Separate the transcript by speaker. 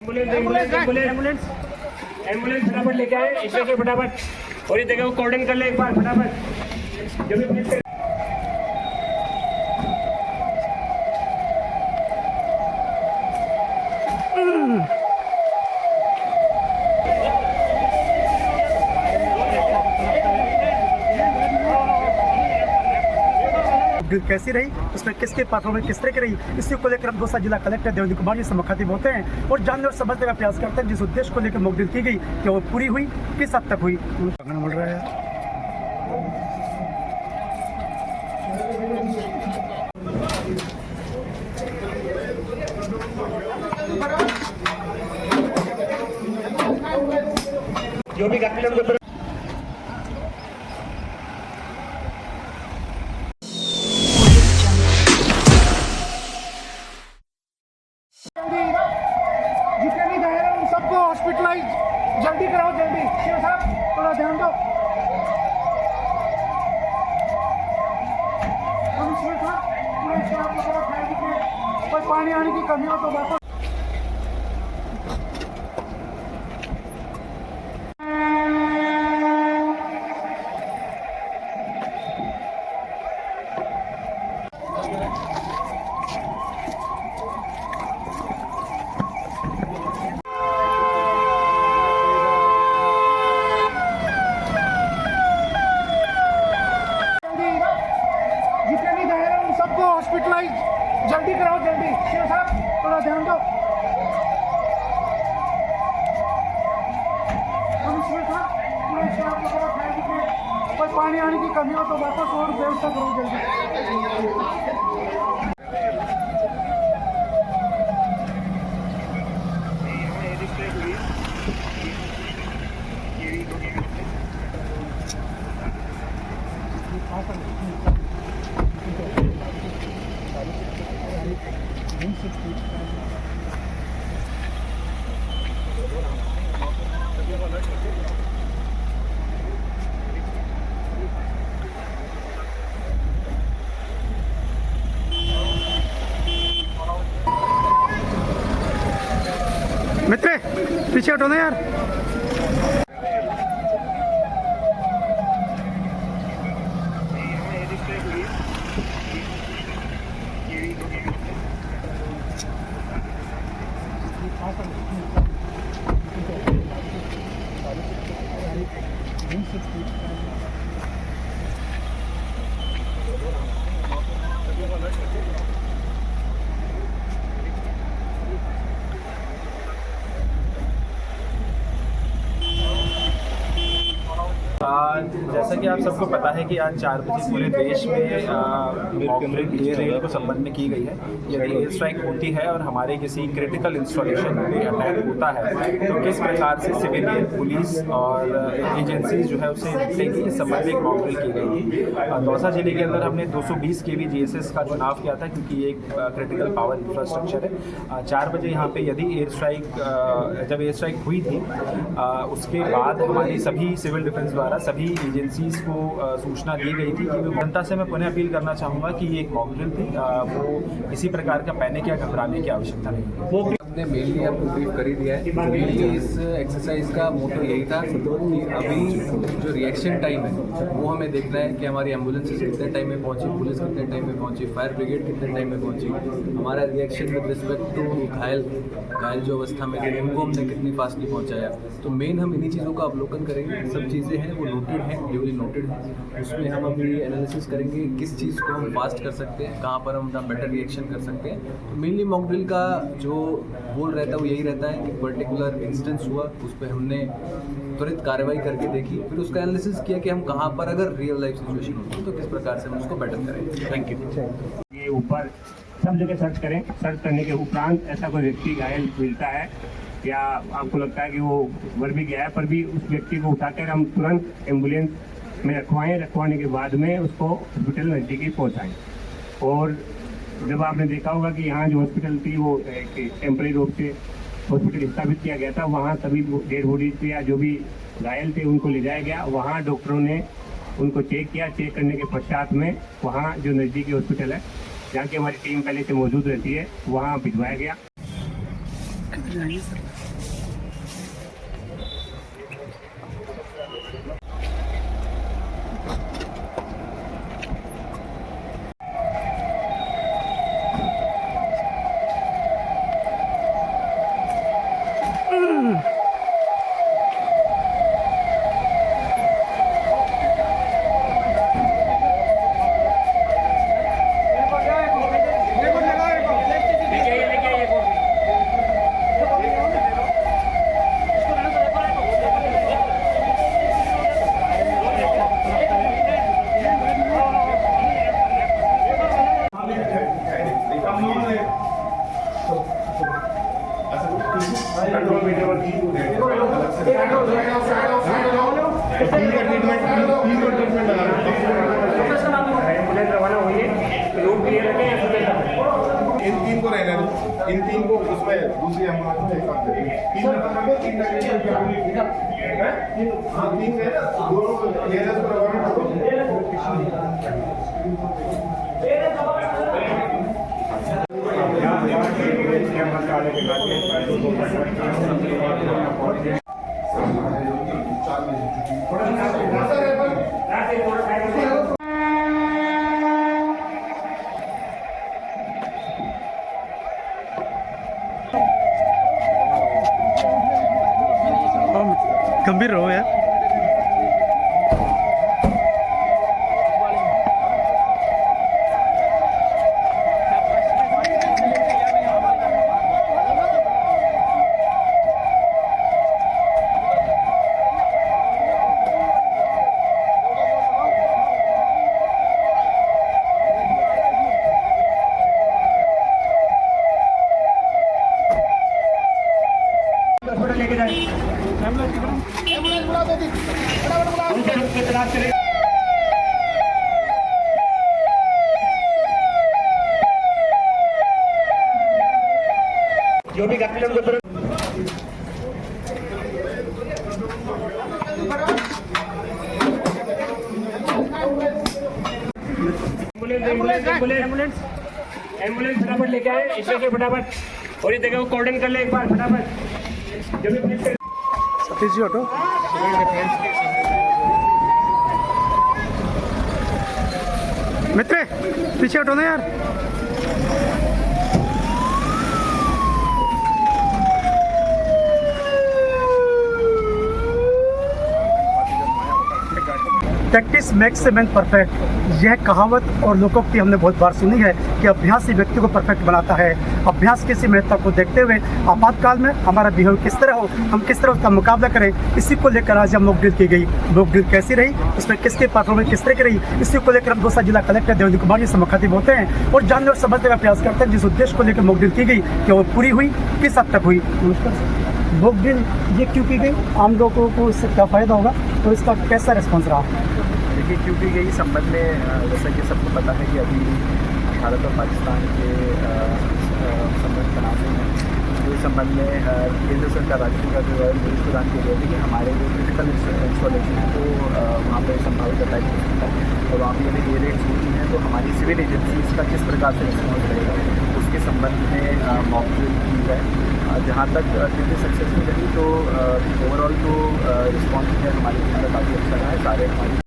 Speaker 1: Ambulance फटाफट लेके आए, इससे फटाफट। और ये जगह को कॉर्डन कर ले एक बार फटाफट। जब भी
Speaker 2: कैसी रही, उसमें किसके परफॉर्मेंस किस तरह की रही, इसी को लेकर हम दौसा जिला कलेक्टर देवेंद्र कुमार जी से मुखातिब होते हैं और जानने और समझने का प्रयास करते हैं जिस उद्देश्य को लेकर मॉकड्रिल की गई कि वो पूरी हुई, किस हद तक हुई। मिल रहा है
Speaker 1: जो भी गाड़ी
Speaker 3: जितने भी घायल हैं उन सबको हॉस्पिटलाइज जल्दी कराओ, जल्दी। शिव साहब थोड़ा ध्यान दो। कोई पानी आने की कमी हो तो वापस हॉस्पिटलाइज जल्दी कराओ, जल्दी। शिव साहब थोड़ा ध्यान दो। कोई पानी आने की कमी हो तो वापस और व्यवस्था करो जल्दी।
Speaker 2: मित्र पीछे हटो ना यार।
Speaker 4: जैसा कि आप सबको पता है कि आज 4 बजे पूरे देश में एयर रेड को संपन्न की गई है। यदि एयर स्ट्राइक होती है और हमारे किसी क्रिटिकल इंस्टॉलेशन में अटैक होता है तो किस प्रकार से सिविलियन, पुलिस और एजेंसीज जो है उससे निपटेंगी, इस संबंध में एक मॉकड्रिल की गई थी। दौसा जिले के अंदर हमने 220 kV GSS का चुनाव किया था क्योंकि ये एक क्रिटिकल पावर इंफ्रास्ट्रक्चर है। 4 बजे यहाँ पे यदि जब एयर स्ट्राइक हुई थी उसके बाद हमारी सभी सिविल डिफेंस द्वारा सभी एजेंसीज को सूचना दी गई थी कि जनता से मैं पुनः अपील करना चाहूँगा कि ये एक मॉकड्रिल थी, वो किसी प्रकार का पैनिक या घबराने की आवश्यकता नहीं।
Speaker 5: हमने मेनली आपको ब्रीफ कर ही दिया है। मेनली इस एक्सरसाइज का मोटो यही था कि अभी जो रिएक्शन टाइम है वो हमें देखना है कि हमारी एम्बुलेंसेज कितने टाइम में पहुंची, पुलिस कितने टाइम में पहुंची, फायर ब्रिगेड कितने टाइम में पहुंची, हमारा रिएक्शन विद रिस्पेक्ट टू घायल जो अवस्था में थे उनको हमने कितनी फास्टली पहुँचाया। तो मेन हम इन्हीं चीज़ों का अवलोकन करेंगे। सब चीज़ें हैं वो नोटेड हैं, ड्यूली नोटेड हैं। उसमें हम अभी एनालिसिस करेंगे किस चीज़ को हम फास्ट कर सकते हैं, कहाँ पर हम बेटर रिएक्शन कर सकते हैं। तो मेनली मॉकड्रिल का जो गोल रहता है वो यही रहता है कि पर्टिकुलर इंस्टेंस हुआ उस पर हमने त्वरित कार्रवाई करके देखी, फिर उसका एनालिसिस किया कि हम कहाँ पर अगर रियल लाइफ सिचुएशन होती है तो किस प्रकार से हम उसको बेटर करें। Thank you.
Speaker 1: ये ऊपर सब जगह सर्च करें। सर्च करने के उपरांत ऐसा कोई व्यक्ति घायल मिलता है या आपको लगता है कि वो मर भी गया है, पर भी उस व्यक्ति को उठाकर हम तुरंत एम्बुलेंस में रखवाने के बाद में उसको हॉस्पिटल नज़दीकी पहुँचाएँ। और जब आपने देखा होगा कि यहाँ जो हॉस्पिटल थी वो टेम्परेरी रूप से हॉस्पिटल स्थापित किया गया था, वहाँ सभी डेड बॉडीज या जो भी घायल थे उनको ले जाया गया। वहाँ डॉक्टरों ने उनको चेक किया। चेक करने के पश्चात में वहाँ जो नज़दीकी हॉस्पिटल है जहाँ की हमारी टीम पहले से मौजूद रहती है वहाँ भिजवाया गया।
Speaker 2: जाएंगे सर।
Speaker 1: एम्बुलेंस रवाना हुई है, रोड क्लियर रखें।
Speaker 6: इन तीन को रहने दो, इन तीन को उसमें दूसरी एम्बुलेंस में एक साथ दे दो। तीन नंबर कर दो, तीन हाँ तीन है, दोनों को ALS को रवाना कर
Speaker 2: गंभीर रहो यार।
Speaker 1: लेके जाए
Speaker 3: एम्बुलेंस बुला दो दी, फटाफट बुला दो।
Speaker 1: उनके रुक के तलाश करें। जो भी गाड़ी उनको तुरंत एम्बुलेंस फटाफट लेके आए, इसमें से फटाफट और ये जगह को कॉर्डन कर ले एक बार फटाफट। जो भी पुलिस के
Speaker 2: सतीश जी ऑटो। मित्र पीछे हटो ना यार। Practice makes a man perfect, यह कहावत और लोकोक्ति हमने बहुत बार सुनी है कि अभ्यास ही व्यक्ति को परफेक्ट बनाता है। अभ्यास की इसी महत्ता को देखते हुए आपातकाल में हमारा बिहेव किस तरह हो, हम किस तरह उसका मुकाबला करें, इसी को लेकर आज हम मॉक ड्रिल की गई। मॉक ड्रिल कैसी रही, इसमें किसके परफॉर्मेंस किस तरह की रही, इसी को लेकर हम दौसा जिला कलेक्टर देवेंद्र कुमार जी से मुखातिब होते हैं और जानने और समझने का प्रयास करते हैं जिस उद्देश्य को लेकर मॉक ड्रिल की गई कि वो पूरी हुई, किस हद तक हुई। मॉक ड्रिल ये क्यों की गई, आम लोगों को इससे क्या फ़ायदा होगा तो इसका कैसा रिस्पॉन्स रहा?
Speaker 4: देखिए, क्योंकि यही संबंध में जैसा कि सबको पता है कि अभी भारत और पाकिस्तान के संबंध बनाते हैं, तो इस संबंध में केंद्र सरकार राज्य का जो है निर्देश प्रदान किया गया है कि हमारे जो क्रिटिकल इंस्टॉलेशन है तो वहाँ पर संभावित बताया जा सकता है और वहाँ पर यदि ये रेट्स होती हैं तो हमारी सिविल एजेंसी इसका किस प्रकार से रिस्पॉन्स रहेगा उसके संबंध में मॉक ड्रिल की जाए। जहाँ तक ड्रिल सक्सेसफुल रही तो ओवरऑल तो रिस्पॉन्स है हमारी टीम का काफ़ी अच्छा रहा है। सारे हमारी